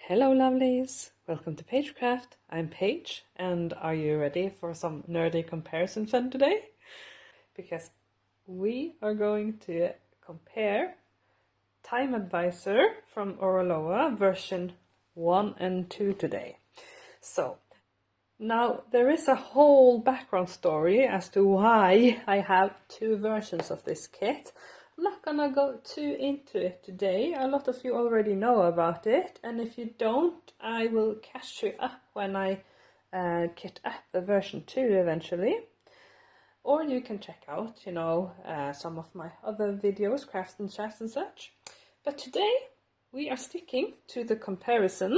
Hello lovelies, welcome to Pagecraft. I'm Paige, and are you ready for some nerdy comparison fun today? Because we are going to compare Time Advisor from Oraloas version 1 and 2 today. So, now there is a whole background story as to why I have two versions of this kit. I'm not gonna go too into it today. A lot of you already know about it, and if you don't, I will catch you up when I kit up the version 2 eventually. Or you can check out, some of my other videos, crafts and chats and such. But today we are sticking to the comparison,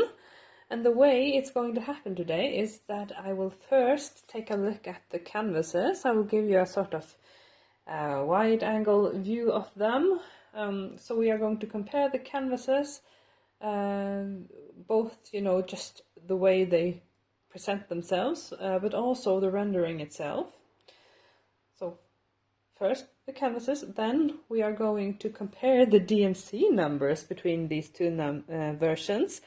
and the way it's going to happen today is that I will first take a look at the canvases. I will give you a sort of wide angle view of them. So we are going to compare the canvases, both, just the way they present themselves, but also the rendering itself. So first the canvases, then we are going to compare the DMC numbers between these two versions.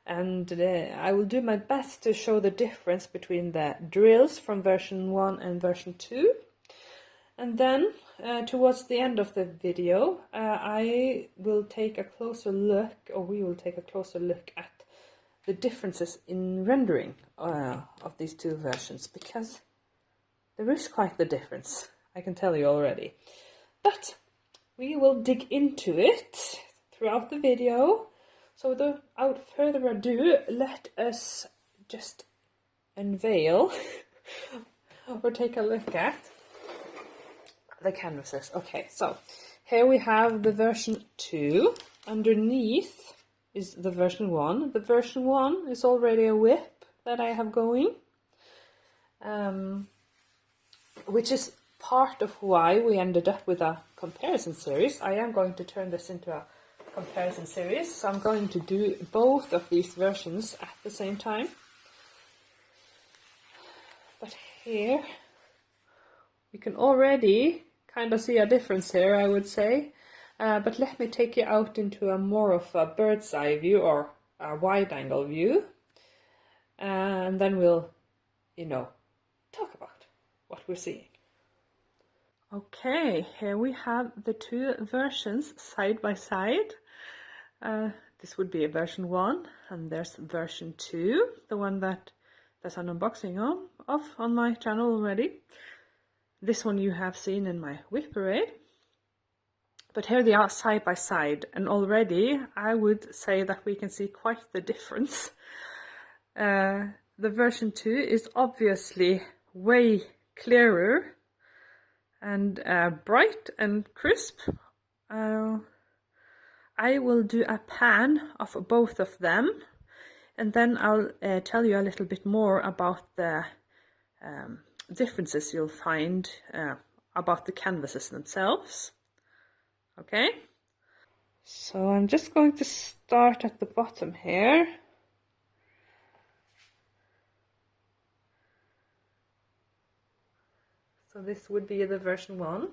And I will do my best to show the difference between the drills from version 1 and version 2. And then, towards the end of the video, I will take a closer look, or we will take a closer look at the differences in rendering of these two versions, because there is quite the difference, I can tell you already. But we will dig into it throughout the video. So without further ado, let us just unveil or take a look at the canvases. Okay, so here we have the version 2. Underneath is the version 1. The version 1 is already a whip that I have going, which is part of why we ended up with a comparison series. I am going to turn this into a comparison series, so I'm going to do both of these versions at the same time. But here we can already kind of see a difference here, I would say. But let me take you out into a more of a bird's eye view, or a wide angle view, and then we'll, talk about what we're seeing. Okay, here we have the two versions side by side. This would be a version 1, and there's version 2, the one that there's an unboxing of on my channel already. This one you have seen in my whip parade. But here they are side by side, and already I would say that we can see quite the difference. The version 2 is obviously way clearer and bright and crisp. I will do a pan of both of them, and then I'll tell you a little bit more about the differences you'll find about the canvases themselves. Okay, so I'm just going to start at the bottom here. So this would be the version 1.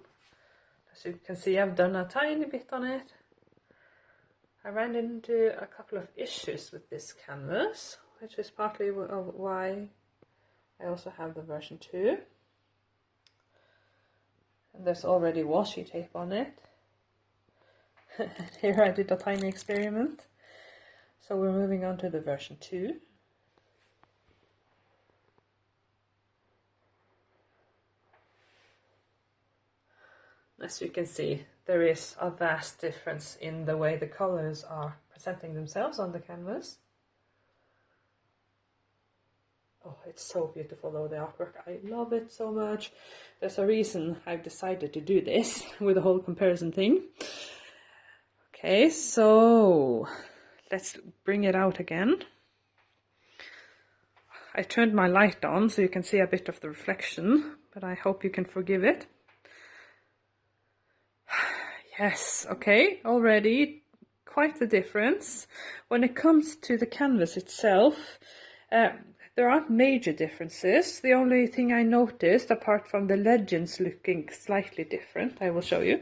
As you can see, I've done a tiny bit on it. I ran into a couple of issues with this canvas, which is partly why I also have the version 2. And there's already washi tape on it. Here I did a tiny experiment. So we're moving on to the version 2. As you can see, there is a vast difference in the way the colors are presenting themselves on the canvas. Oh, it's so beautiful though, the artwork. I love it so much. There's a reason I've decided to do this with the whole comparison thing. Okay, so let's bring it out again. I turned my light on so you can see a bit of the reflection, but I hope you can forgive it. Yes, okay, already quite the difference. When it comes to the canvas itself, there aren't major differences. The only thing I noticed, apart from the legends looking slightly different, I will show you.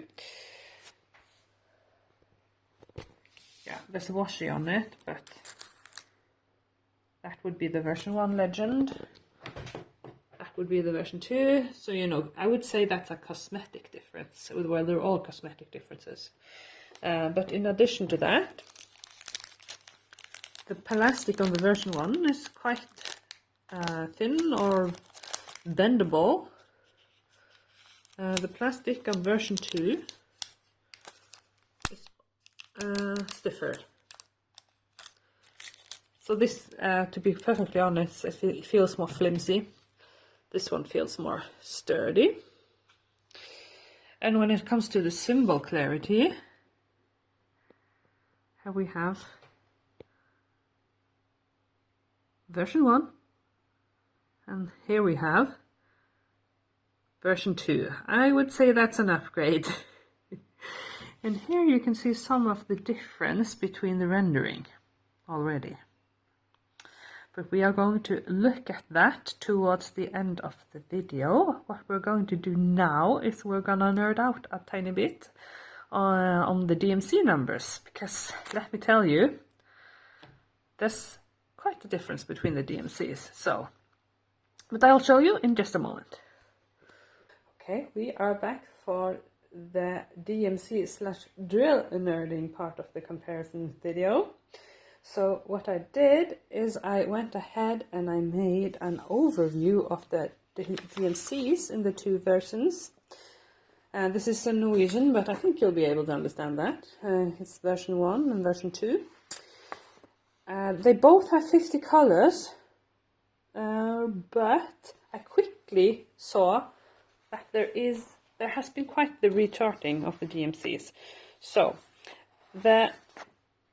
Yeah, there's washi on it, but would be the version 1 legend. That would be the version 2. So, you know, I would say that's a cosmetic difference. Well, they're all cosmetic differences. But in addition to that, the plastic on the version 1 is quite thin or bendable. The plastic on version 2 is stiffer. So this, to be perfectly honest, it feels more flimsy. This one feels more sturdy. And when it comes to the symbol clarity, here we have version 1, and here we have version 2. I would say that's an upgrade. And here you can see some of the difference between the rendering already. But we are going to look at that towards the end of the video. What we're going to do now is we're gonna nerd out a tiny bit on the DMC numbers, because let me tell you, there's quite a difference between the DMCs. So, but I'll show you in just a moment. Okay, we are back for the DMC/drill nerding part of the comparison video. So what I did is I went ahead and I made an overview of the DMCs in the two versions. This is in Norwegian, but I think you'll be able to understand that. It's version 1 and version 2. They both have 50 colors, but I quickly saw that there has been quite the recharting of the DMCs. So the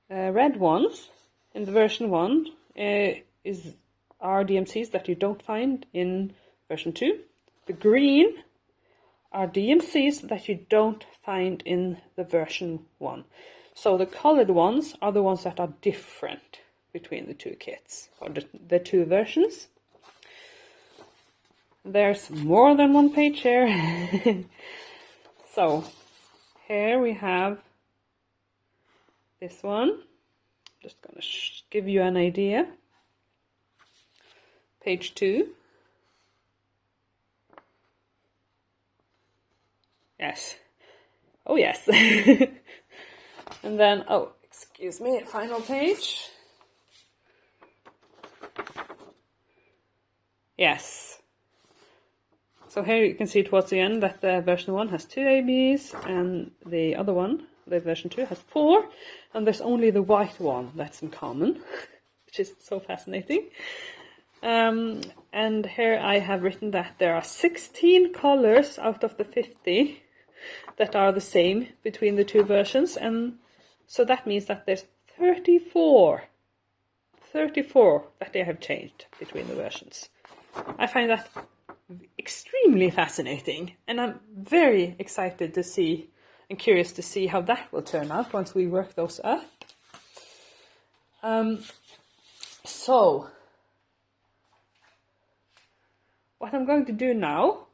red ones in the version 1 are DMCs that you don't find in version 2. The green are DMCs that you don't find in the version 1. So the colored ones are the ones that are different between the two kits, or the two versions. There's more than one page here. So here we have this one. Just gonna give you an idea. Page 2. Yes. Oh yes. And then, oh, excuse me, final page. Yes. So here you can see towards the end that the version 1 has 2 ABs and the other one, the version 2, has 4, and there's only the white one that's in common, which is so fascinating. And here I have written that there are 16 colors out of the 50 that are the same between the two versions, and so that means that there's 34 that they have changed between the versions. I find that extremely fascinating, and I'm very excited to see and curious to see how that will turn out once we work those up. So what I'm going to do now,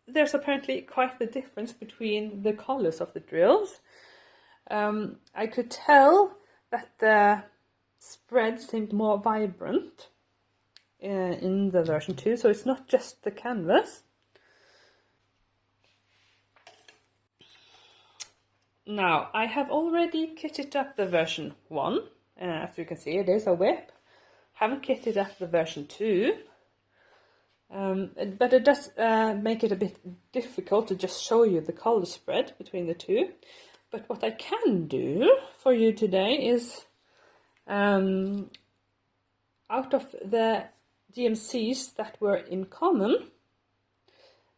there's apparently quite the difference between the colors of the drills. I could tell that the spread seemed more vibrant in the version 2, so it's not just the canvas. Now, I have already kitted up the version 1. As you can see, it is a whip. Haven't kitted up the version 2. But it does make it a bit difficult to just show you the color spread between the two. But what I can do for you today is, out of the DMCs that were in common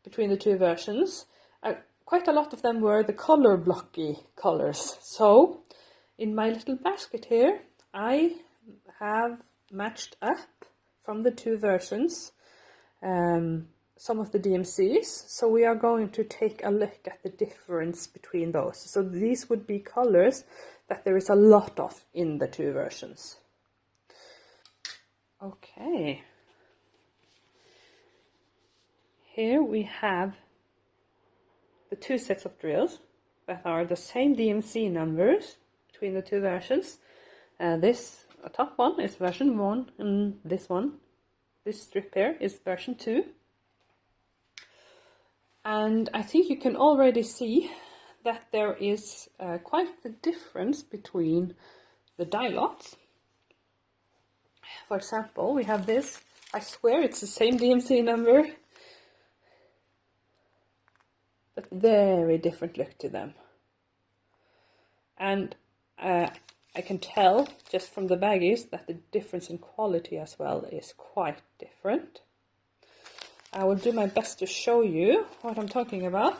between the two versions, quite a lot of them were the color blocky colors. So in my little basket here, I have matched up from the two versions some of the DMCs. So we are going to take a look at the difference between those. So these would be colors that there is a lot of in the two versions. Okay. Here we have the two sets of drills that are the same DMC numbers between the two versions. This top one is version 1, and this strip here is version 2. And I think you can already see that there is quite the difference between the dye lots. For example, we have this. I swear it's the same DMC number, but very different look to them. And I can tell just from the baggies that the difference in quality as well is quite different. I will do my best to show you what I'm talking about.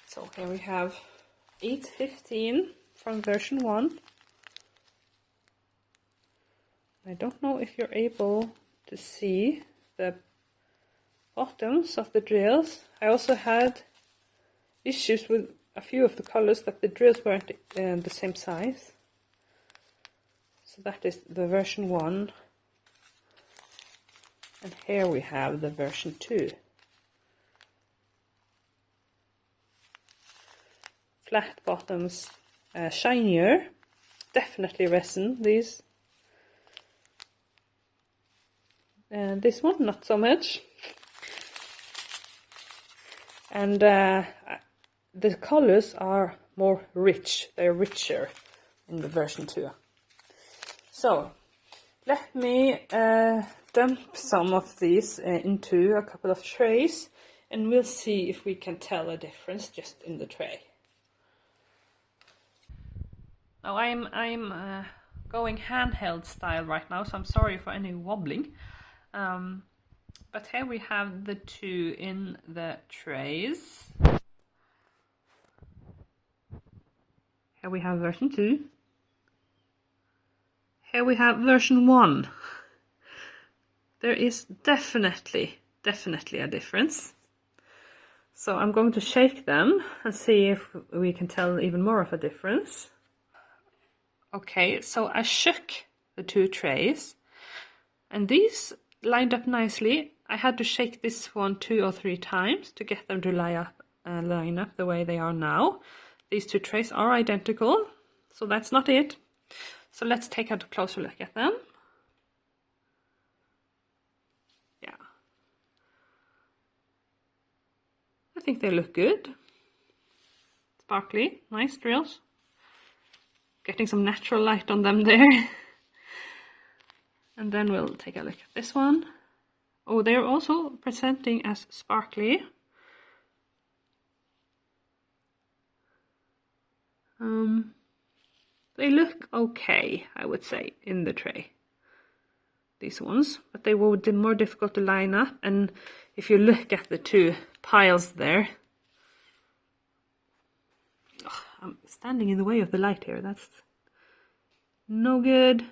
So here we have 815 from version 1. I don't know if you're able to see the bottoms of the drills. I also had issues with a few of the colors that the drills weren't the same size. So that is the version 1. And here we have the version 2. Flat bottoms, shinier, definitely resin, these. And this one, not so much. And the colors are more rich, they're richer in the version 2. So, let me dump some of these into a couple of trays, and we'll see if we can tell a difference just in the tray. Now I'm going handheld style right now, so I'm sorry for any wobbling. But here we have the 2 in the trays. Here we have version 2. Here we have version 1. There is definitely a difference. So I'm going to shake them and see if we can tell even more of a difference. Okay, so I shook the 2 trays, and these lined up nicely. I had to shake this one 2 or 3 times to get them to line up the way they are now. These 2 trays are identical, so that's not it. So let's take a closer look at them. Yeah. I think they look good. Sparkly, nice drills. Getting some natural light on them there. And then we'll take a look at this one. Oh, they're also presenting as sparkly. They look okay, I would say, in the tray. These ones, but they were more difficult to line up. And if you look at the 2 piles there, I'm standing in the way of the light here. That's no good.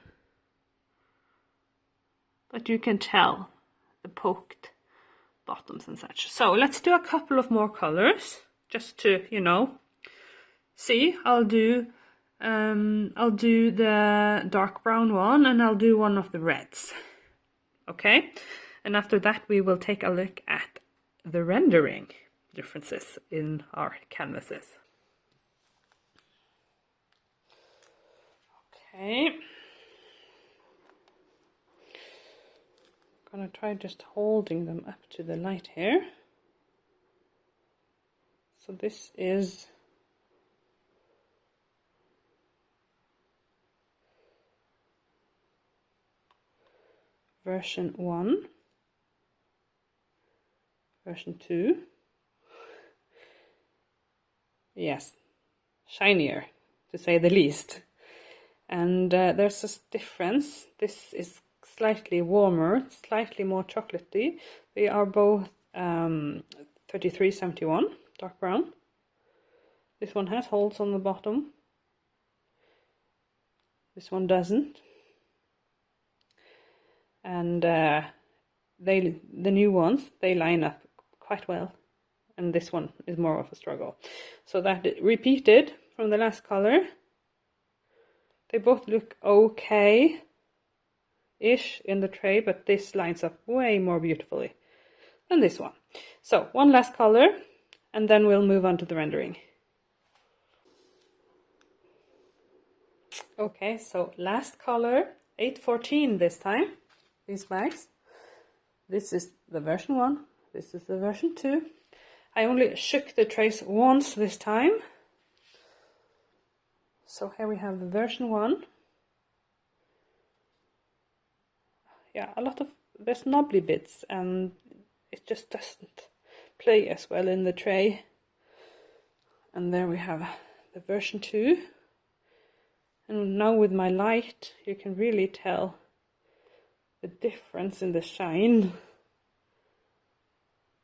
But you can tell the poked bottoms and such. So let's do a couple of more colors just to, you know, see. I'll do the dark brown one, and I'll do one of the reds. Okay? And after that we will take a look at the rendering differences in our canvases. Okay. I'm gonna try just holding them up to the light here. So this is version 1, version 2. Yes, shinier to say the least. And there's a difference. This is slightly warmer, slightly more chocolatey. They are both 3371, dark brown. This one has holes on the bottom. This one doesn't. And the new ones, they line up quite well. And this one is more of a struggle. So that repeated from the last color. They both look okay-ish in the tray, but this lines up way more beautifully than this one. So one last color, and then we'll move on to the rendering. Okay, so last color, 814 this time, these bags. This is the version 1, this is the version 2. I only shook the trays once this time. So here we have the version 1. Yeah, there's knobbly bits and it just doesn't play as well in the tray. And there we have the version 2. And now with my light, you can really tell the difference in the shine.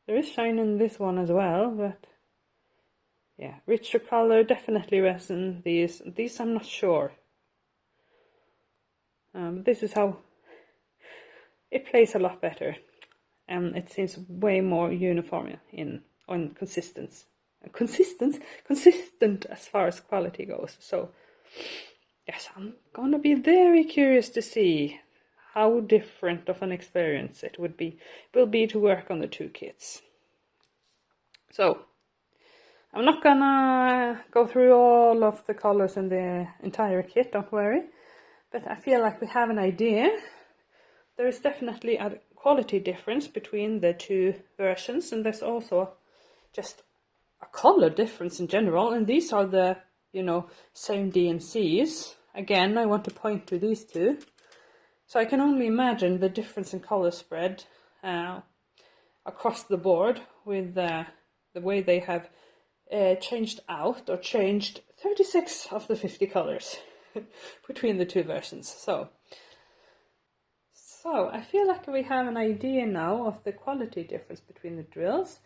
There is shine in this one as well, but yeah, richer color, definitely resin. These I'm not sure. This is how it plays a lot better, and it seems way more uniform on consistent as far as quality goes. So yes, I'm gonna be very curious to see how different of an experience it will be to work on the two kits. So I'm not gonna go through all of the colors in the entire kit, don't worry, but I feel like we have an idea. There is definitely a quality difference between the two versions, and there's also just a color difference in general, and these are the, same DMCs. Again, I want to point to these two. So I can only imagine the difference in color spread across the board with the way they have changed 36 of the 50 colors between the two versions. So I feel like we have an idea now of the quality difference between the drills,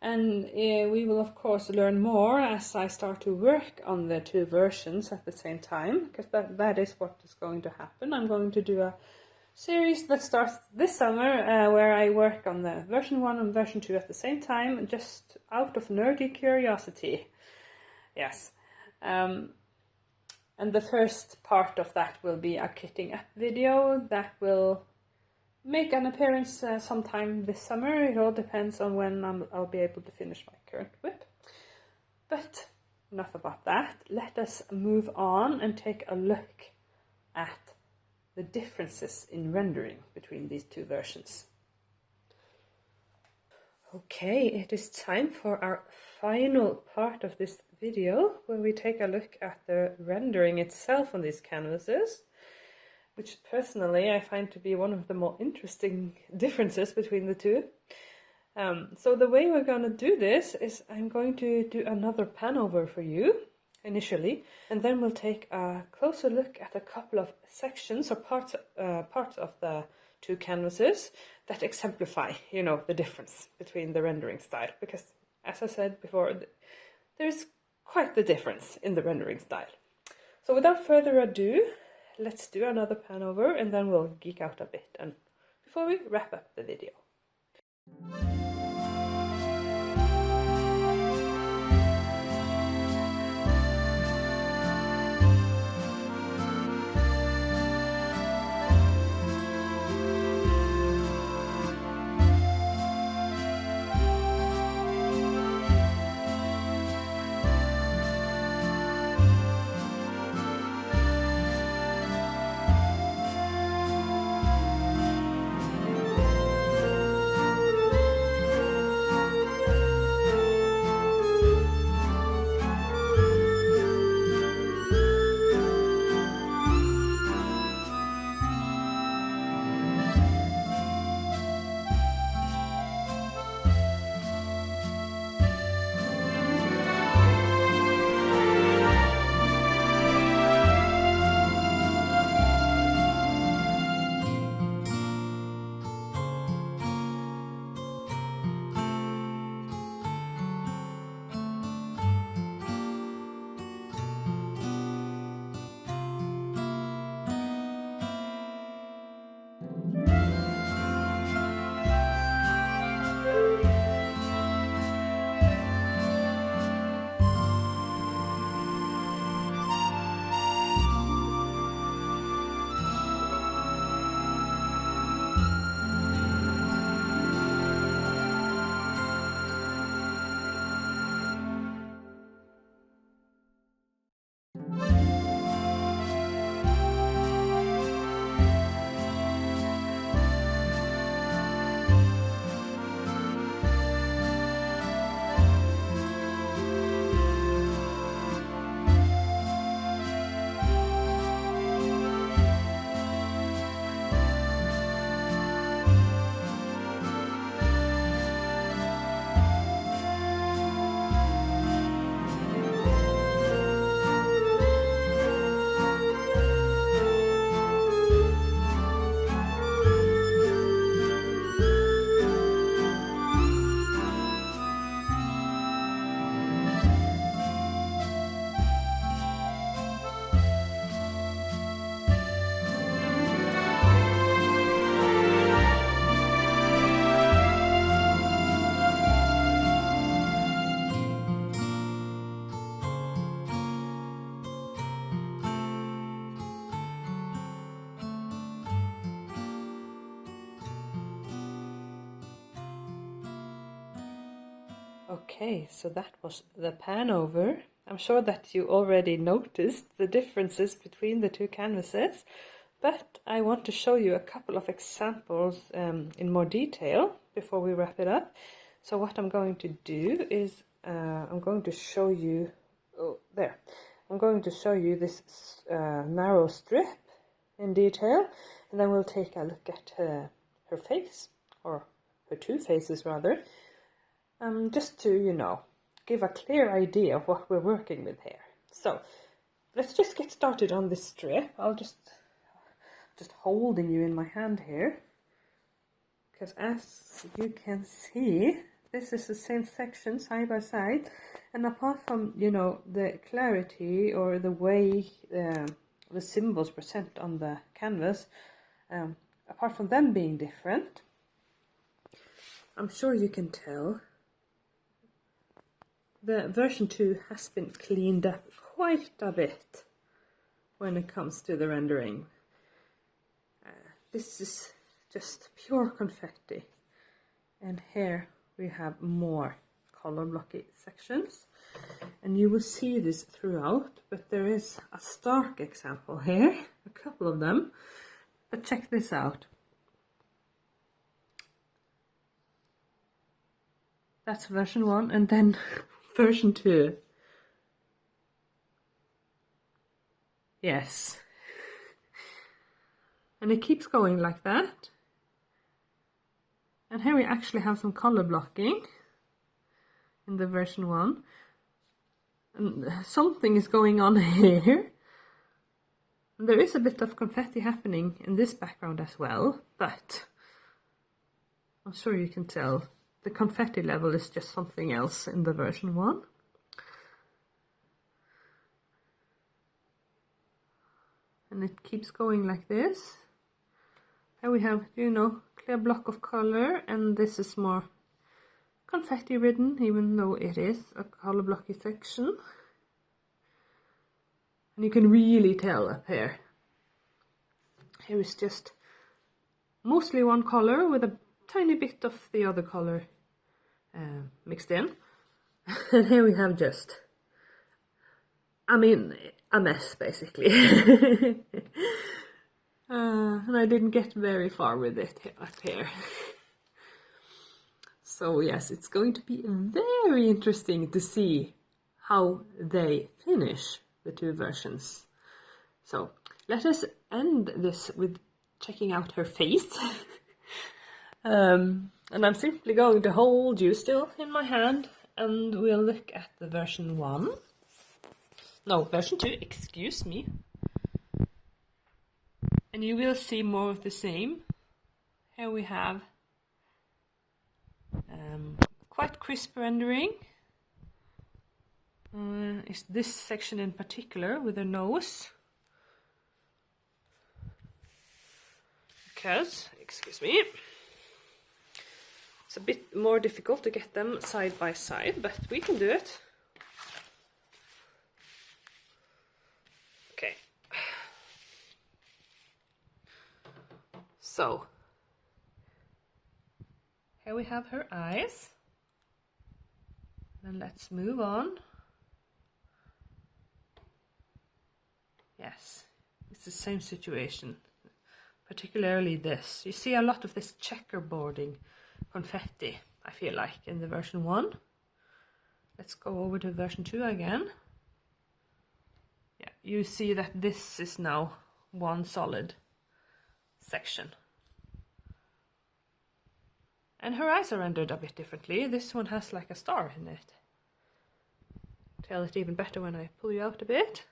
and we will of course learn more as I start to work on the two versions at the same time, because that is what is going to happen. I'm going to do a series that starts this summer where I work on the version 1 and version 2 at the same time, just out of nerdy curiosity. Yes. And the first part of that will be a kitting up video that will make an appearance sometime this summer. It all depends on when I'll be able to finish my current whip. But enough about that. Let us move on and take a look at the differences in rendering between these two versions. Okay, it is time for our final part of this video, where we take a look at the rendering itself on these canvases, which personally I find to be one of the more interesting differences between the two. So the way we're going to do this is I'm going to do another pan over for you initially, and then we'll take a closer look at a couple of sections or parts of the two canvases that exemplify, the difference between the rendering style, because as I said before, there's quite the difference in the rendering style. So without further ado, let's do another pan over and then we'll geek out a bit and before we wrap up the video. Okay, so that was the pan over. I'm sure that you already noticed the differences between the two canvases, but I want to show you a couple of examples in more detail before we wrap it up. So what I'm going to do is I'm going to show you, I'm going to show you this narrow strip in detail, and then we'll take a look at her face, or her two faces rather, just to, you know, give a clear idea of what we're working with here. So let's just get started on this strip. I'll just holding you in my hand here, because as you can see, this is the same section side by side, and apart from, you know, the clarity or the way the symbols present on the canvas, apart from them being different, I'm sure you can tell the version 2 has been cleaned up quite a bit when it comes to the rendering. This is just pure confetti, and here we have more color blocky sections, and you will see this throughout, but there is a stark example here, a couple of them, but check this out. That's version 1, and then version 2. Yes. And it keeps going like that. And here we actually have some color blocking in the version 1. And something is going on here. And there is a bit of confetti happening in this background as well, but I'm sure you can tell the confetti level is just something else in the version 1. And it keeps going like this. Here we have, you know, clear block of color, and this is more confetti ridden, even though it is a color blocky section. And you can really tell up here. Here is just mostly one color with a tiny bit of the other color mixed in. And here we have just, I mean, a mess basically. And I didn't get very far with it up here. So yes, it's going to be very interesting to see how they finish the two versions. So let us end this with checking out her face. And I'm simply going to hold you still in my hand, and we'll look at the version 1. No, version 2, excuse me. And you will see more of the same. Here we have quite crisp rendering. Is this section in particular with the nose. Because, excuse me, it's a bit more difficult to get them side by side, but we can do it. Okay. So, here we have her eyes. Then let's move on. Yes, it's the same situation, particularly this. You see a lot of this checkerboarding confetti, I feel like, in the version 1. Let's go over to version 2 again. Yeah, you see that this is now one solid section. And her eyes are rendered a bit differently. This one has like a star in it. Tell it even better when I pull you out a bit.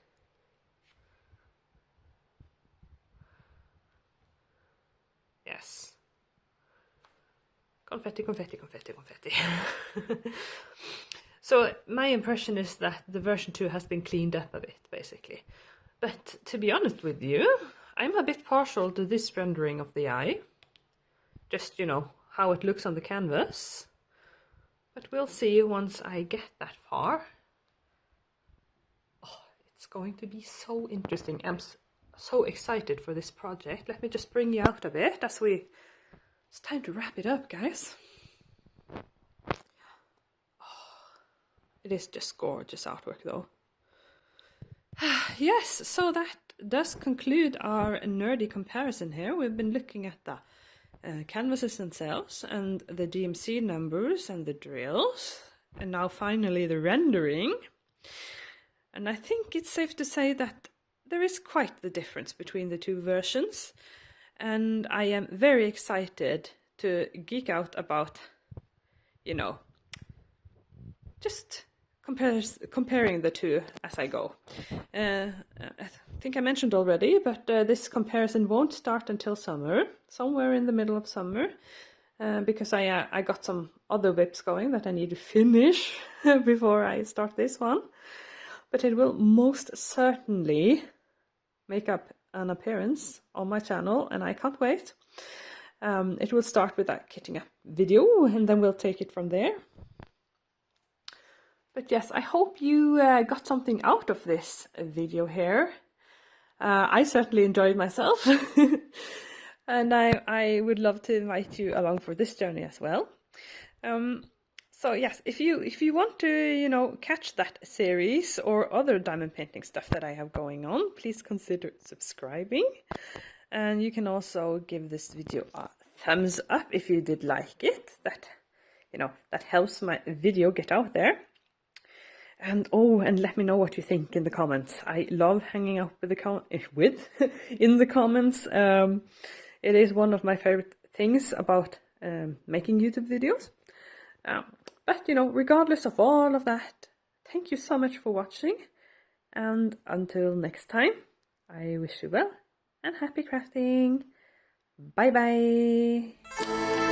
Yes. Confetti, confetti, confetti, confetti. So my impression is that the version 2 has been cleaned up a bit, basically. But to be honest with you, I'm a bit partial to this rendering of the eye. Just, you know, how it looks on the canvas. But we'll see once I get that far. Oh, it's going to be so interesting. I'm so excited for this project. Let me just bring you out a bit as it's time to wrap it up, guys. Oh, It is just gorgeous artwork though. Yes, so that does conclude our nerdy comparison here. We've been looking at the canvases themselves and the DMC numbers and the drills, and now finally the rendering. And I think it's safe to say that there is quite the difference between the two versions, and I am very excited to geek out about, you know, just comparing the two as I go. I think I mentioned already, but this comparison won't start until summer, somewhere in the middle of summer, because I got some other whips going that I need to finish before I start this one. But it will most certainly make up an appearance on my channel, and I can't wait. It will start with that kitting up video, and then we'll take it from there. But yes, I hope you got something out of this video here. I certainly enjoyed myself. And I would love to invite you along for this journey as well. So yes, if you want to, you know, catch that series or other diamond painting stuff that I have going on, please consider subscribing. And you can also give this video a thumbs up if you did like it. That, you know, that helps my video get out there. And and let me know what you think in the comments. I love hanging out with in the comments. It is one of my favorite things about making YouTube videos. But you know, regardless of all of that, thank you so much for watching. And until next time, I wish you well and happy crafting. Bye bye.